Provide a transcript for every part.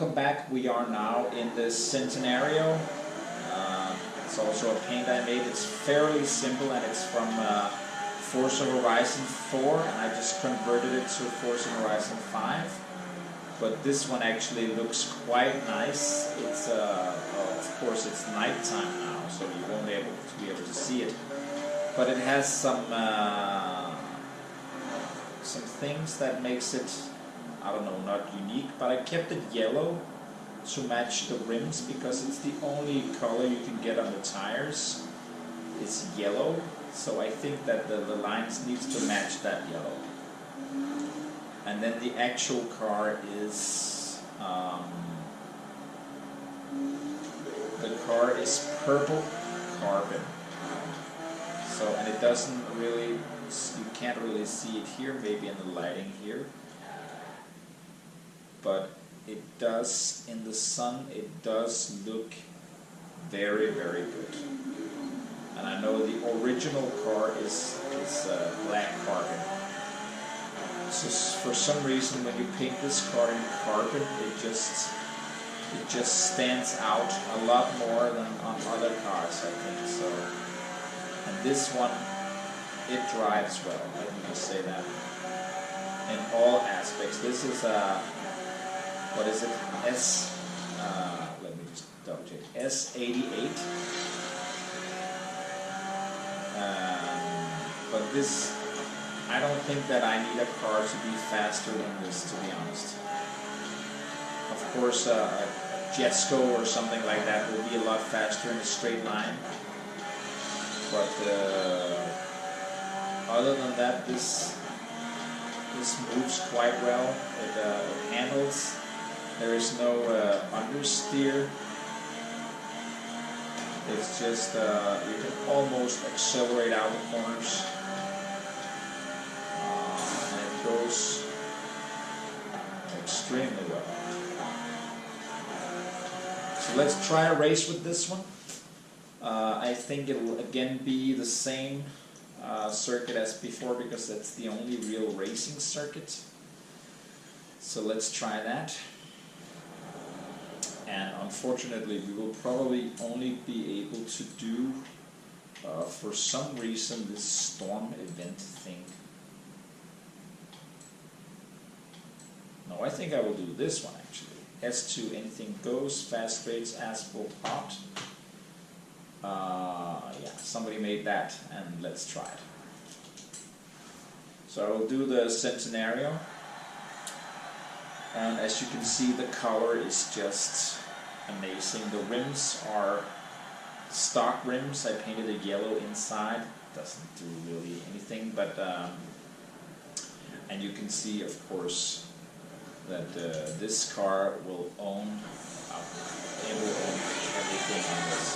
welcome back. We are now in the Centenario. It's also a paint I made. It's fairly simple and it's from Forza Horizon 4, and I just converted it to Forza Horizon 5. But this one actually looks quite nice. It's of course it's nighttime now, so you won't be able to see it. But it has some things that makes it, I don't know, not unique, but I kept it yellow to match the rims because it's the only color you can get on the tires. It's yellow, so I think that the lines needs to match that yellow. And then the actual car is purple carbon. So, and it doesn't really, you can't really see it here, maybe in the lighting here. But it does, in the sun, it does look very, very good. And I know the original car is black carbon. So for some reason, when you paint this car in carbon, it just stands out a lot more than on other cars, I think. So, and this one, it drives well. Let me just say that. In all aspects, this is a, what is it? Let me just double check. S88. But this, I don't think that I need a car to be faster than this, to be honest. Of course, a Jesco or something like that will be a lot faster in a straight line. But other than that, this moves quite well. It handles. There is no understeer. It's just you can almost accelerate out the corners. And it goes extremely well. So let's try a race with this one. I think it will again be the same circuit as before because that's the only real racing circuit. So let's try that. And unfortunately, we will probably only be able to do, for some reason, this storm event thing. No, I think I will do this one actually. S2, anything goes, fast straights, asphalt hot. Yeah, somebody made that, and let's try it. So I will do the Centenario. And as you can see, the color is just amazing. The rims are stock rims. I painted a yellow inside. Doesn't do really anything, but and you can see, of course, that this car will own. It will own everything on this.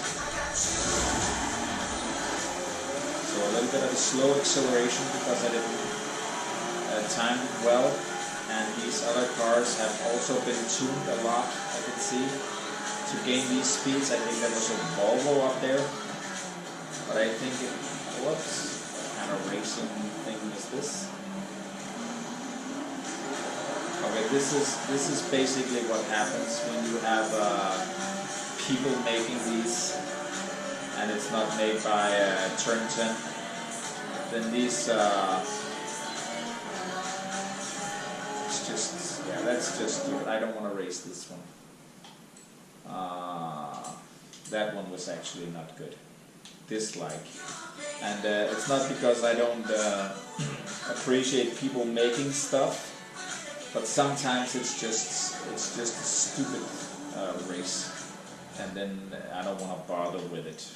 So a little bit of a slow acceleration because I didn't time it well. And these other cars have also been tuned a lot, I can see, to gain these speeds. I think there was a Volvo up there, but I think it, whoops, what kind of racing thing is this? Okay, this is basically what happens when you have people making these, and it's not made by Turn 10. Then these. That's just stupid. I don't want to race this one. That one was actually not good. Dislike. And it's not because I don't appreciate people making stuff, but sometimes it's just a stupid race, and then I don't want to bother with it.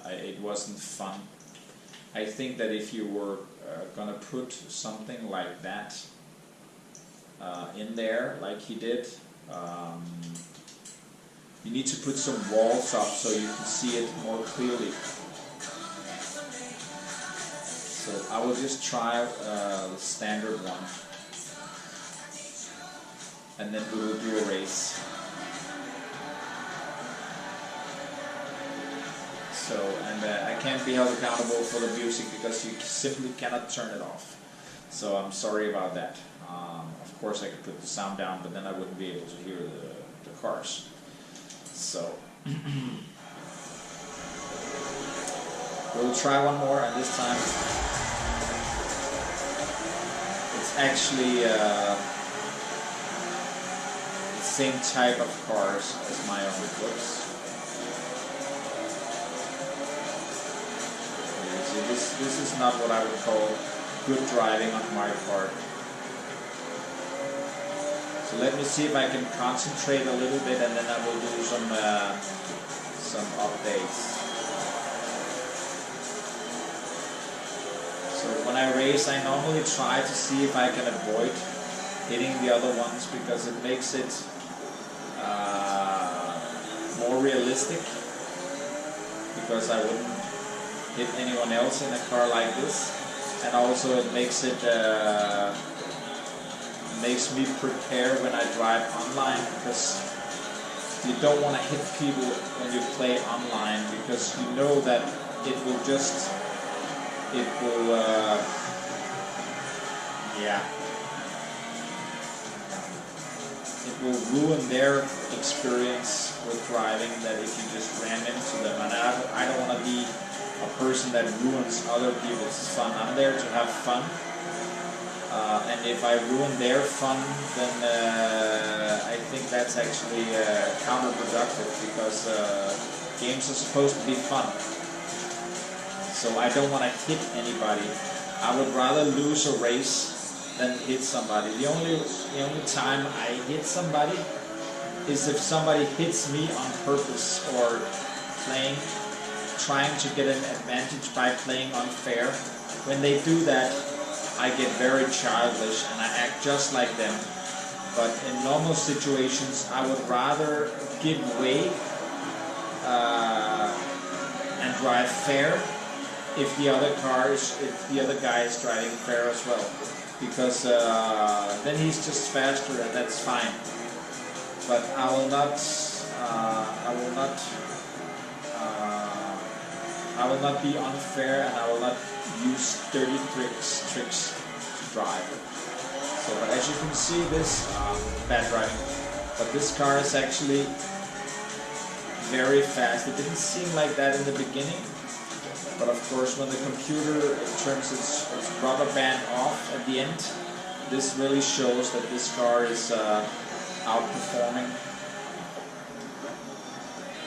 It wasn't fun. I think that if you were gonna put something like that in there, like he did, you need to put some walls up so you can see it more clearly. So I will just try the standard one, and then we will do a race. So, and I can't be held accountable for the music because you simply cannot turn it off. So I'm sorry about that. Of course I could put the sound down, but then I wouldn't be able to hear the cars. So we'll try one more, and this time it's actually the same type of cars as my own books. This is not what I would call good driving on my part. So let me see if I can concentrate a little bit, and then I will do some updates. So when I race, I normally try to see if I can avoid hitting the other ones, because it makes it more realistic, because I wouldn't hit anyone else in a car like this, and also it makes it makes me prepare when I drive online, because you don't want to hit people when you play online, because you know that it will ruin their experience with driving, that if you just ran into them. And I don't want to be a person that ruins other people's fun. I'm there to have fun, and if I ruin their fun, then I think that's actually counterproductive, because games are supposed to be fun. So I don't want to hit anybody. I would rather lose a race than hit somebody. The only time I hit somebody is if somebody hits me on purpose, or trying to get an advantage by playing unfair. When they do that, I get very childish and I act just like them. But in normal situations, I would rather give way and drive fair if the other guy is driving fair as well, because then he's just faster, and that's fine. But I will not be unfair, and I will not use dirty tricks to drive. So, but as you can see, this bad driving. But this car is actually very fast. It didn't seem like that in the beginning, but of course, when the computer turns its rubber band off at the end, this really shows that this car is outperforming.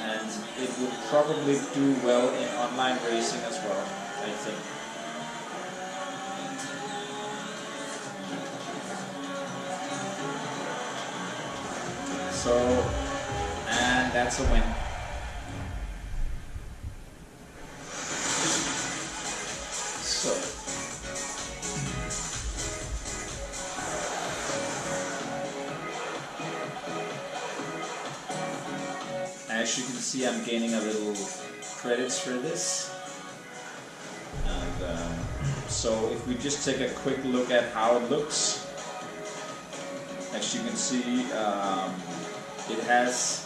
And it would probably do well in online racing as well, I think. So, and that's a win. So, as you can see, I'm gaining a little credits for this. And so if we just take a quick look at how it looks, as you can see, it has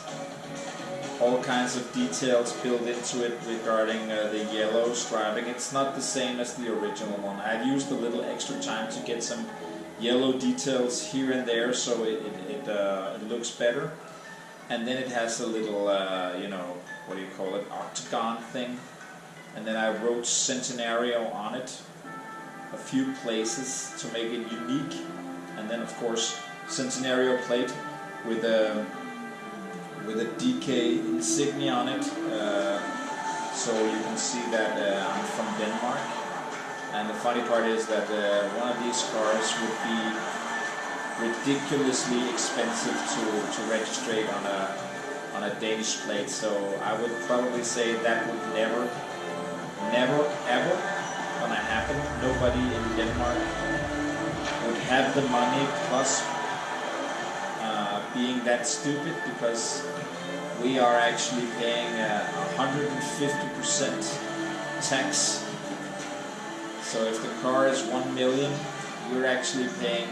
all kinds of details built into it regarding the yellow striping. It's not the same as the original one. I've used a little extra time to get some yellow details here and there, so it looks better. And then it has a little, what do you call it, octagon thing. And then I wrote Centenario on it, a few places to make it unique. And then, of course, Centenario plate with a DK insignia on it, so you can see that I'm from Denmark. And the funny part is that one of these cars would be ridiculously expensive to register on a Danish plate. So I would probably say that would never ever gonna happen. Nobody in Denmark would have the money, plus being that stupid, because we are actually paying 150% tax. So if the car is 1 million, we're actually paying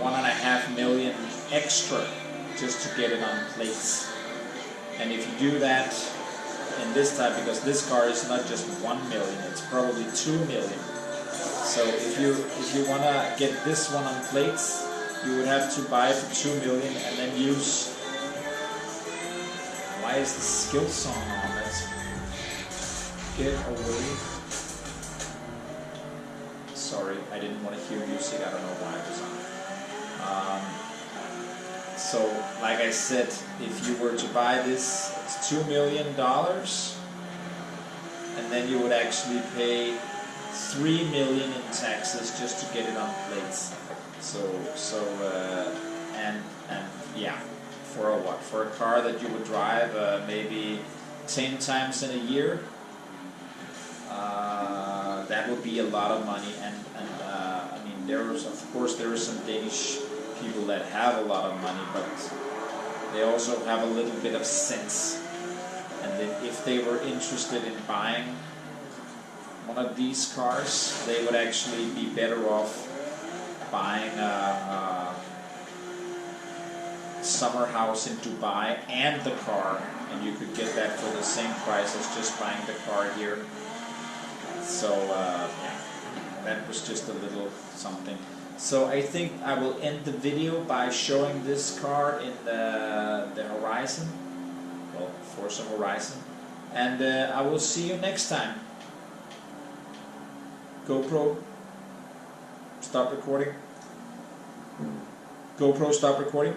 1.5 million extra just to get it on plates. And if you do that in this type, because this car is not just 1 million, it's probably 2 million. So if you wanna get this one on plates, you would have to buy it for 2 million and then use Why is the skill song on? Let's get away. Sorry, I didn't want to hear music. I don't know why it was on. So, like I said, if you were to buy this, it's $2 million, and then you would actually pay $3 million in taxes just to get it on plates. And yeah, for a what? For a car that you would drive maybe 10 times in a year, that would be a lot of money. And I mean, there are some Danish people that have a lot of money, but they also have a little bit of sense. And then if they were interested in buying one of these cars, they would actually be better off buying a summer house in Dubai and the car, and you could get that for the same price as just buying the car here. So yeah, that was just a little something. So I think I will end the video by showing this car in the Horizon, well, Forza Horizon, and I will see you next time. GoPro, stop recording. GoPro, stop recording.